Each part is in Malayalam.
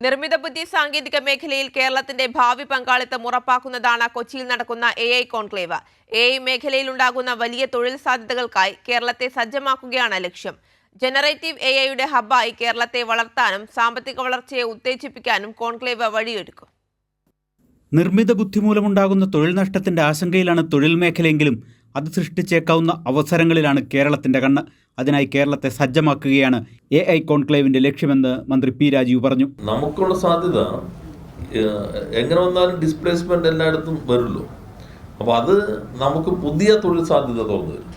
നിർമ്മിത ബുദ്ധി സാങ്കേതിക മേഖലയിൽ കേരളത്തിന്റെ ഭാവി പങ്കാളിത്തം ഉറപ്പാക്കുന്നതാണ് കൊച്ചിയിൽ നടക്കുന്ന AI കോൺക്ലേവ്. AI മേഖലയിൽ ഉണ്ടാകുന്ന വലിയ തൊഴിൽ സാധ്യതകൾക്കായി കേരളത്തെ സജ്ജമാക്കുകയാണ് ലക്ഷ്യം. ജനറേറ്റീവ് AIയുടെ ഹബ്ബായി കേരളത്തെ വളർത്താനും സാമ്പത്തിക വളർച്ചയെ ഉത്തേജിപ്പിക്കാനും കോൺക്ലേവ് വഴിയൊരുക്കും. നിർമ്മിത ബുദ്ധി മൂലമുണ്ടാകുന്ന തൊഴിൽ നഷ്ടത്തിന്റെ ആശങ്കയിലാണ് തൊഴിൽ മേഖലയെങ്കിലും അത് സൃഷ്ടിച്ചേക്കാവുന്ന അവസരങ്ങളിലാണ് കേരളത്തിന്റെ കണ്ണ്. അതിനായി കേരളത്തെ സജ്ജമാക്കുകയാണ് AI കോൺക്ലേവിന്റെ ലക്ഷ്യമെന്ന് മന്ത്രി പി രാജീവ് പറഞ്ഞു. നമുക്കുള്ള സാധ്യത എങ്ങനെ വന്നാലും ഡിസ്പ്ലേസ്മെന്റ് എല്ലായിടത്തും വരുമല്ലോ. അപ്പോൾ അത് നമുക്ക് പുതിയ തൊഴിൽ സാധ്യത തുറന്നു തരും.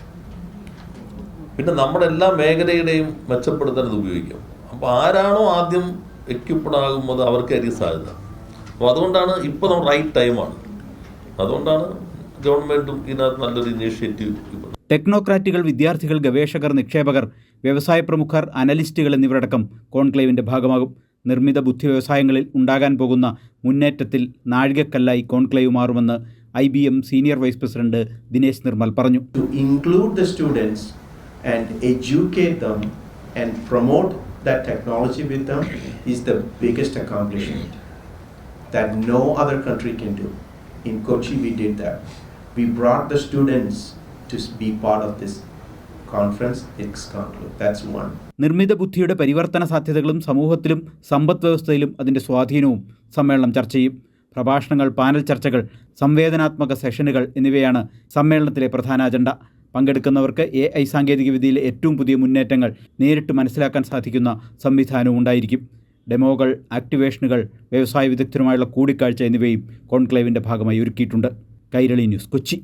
പിന്നെ നമ്മുടെ എല്ലാ മേഖലയുടെയും മെച്ചപ്പെടുത്താൻ ഇത് ഉപയോഗിക്കാം. അപ്പോൾ ആരാണോ ആദ്യം എക്യുപ്ഡ് ആകുന്നത് അവർക്കായിരിക്കും സാധ്യത. അപ്പോൾ അതുകൊണ്ടാണ് ഇപ്പോൾ നമ്മൾ റൈറ്റ് ടൈമാണ്. അതുകൊണ്ടാണ് ഗവൺമെൻറ്റും ഇതിനകത്ത് നല്ലൊരു ഇനീഷ്യേറ്റീവ്. ടെക്നോക്രാറ്റുകൾ, വിദ്യാർത്ഥികൾ, ഗവേഷകർ, നിക്ഷേപകർ, വ്യവസായ പ്രമുഖർ, അനലിസ്റ്റുകൾ എന്നിവരടക്കം കോൺക്ലേവിന്റെ ഭാഗമാകും. നിർമ്മിത ബുദ്ധി വ്യവസായങ്ങളിൽ ഉണ്ടാകാൻ പോകുന്ന മുന്നേറ്റത്തിൽ നാഴികക്കല്ലായി കോൺക്ലേവ് മാറുമെന്ന് IBM senior vice president Dinesh Nirmal പറഞ്ഞു. To include the students and educate them and promote that technology with them is the biggest accomplishment that no other country can do. In Kochi we did that. We brought the students to be part of this conference. It's conclude. That's one. നിർമ്മിത ബുദ്ധിയുടെ പരിവർത്തന സാധ്യതകളും സമൂഹത്തിലും സമ്പദ് വ്യവസ്ഥയിലും അതിൻ്റെ സ്വാധീനവും സമ്മേളനം ചർച്ച ചെയ്യും. പ്രഭാഷണങ്ങൾ, പാനൽ ചർച്ചകൾ, സംവേദനാത്മക സെഷനുകൾ എന്നിവയാണ് സമ്മേളനത്തിലെ പ്രധാന അജണ്ട. പങ്കെടുക്കുന്നവർക്ക് AI സാങ്കേതികവിദ്യയിലെ ഏറ്റവും പുതിയ മുന്നേറ്റങ്ങൾ നേരിട്ട് മനസ്സിലാക്കാൻ സാധിക്കുന്ന സംവിധാനവും ഉണ്ടായിരിക്കും. ഡെമോകൾ, ആക്ടിവേഷനുകൾ, വ്യവസായ വിദഗ്ധരുമായുള്ള കൂടിക്കാഴ്ച എന്നിവയും കോൺക്ലേവിൻ്റെ ഭാഗമായി ഒരുക്കിയിട്ടുണ്ട്. കൈരളി ന്യൂസ്, കൊച്ചി.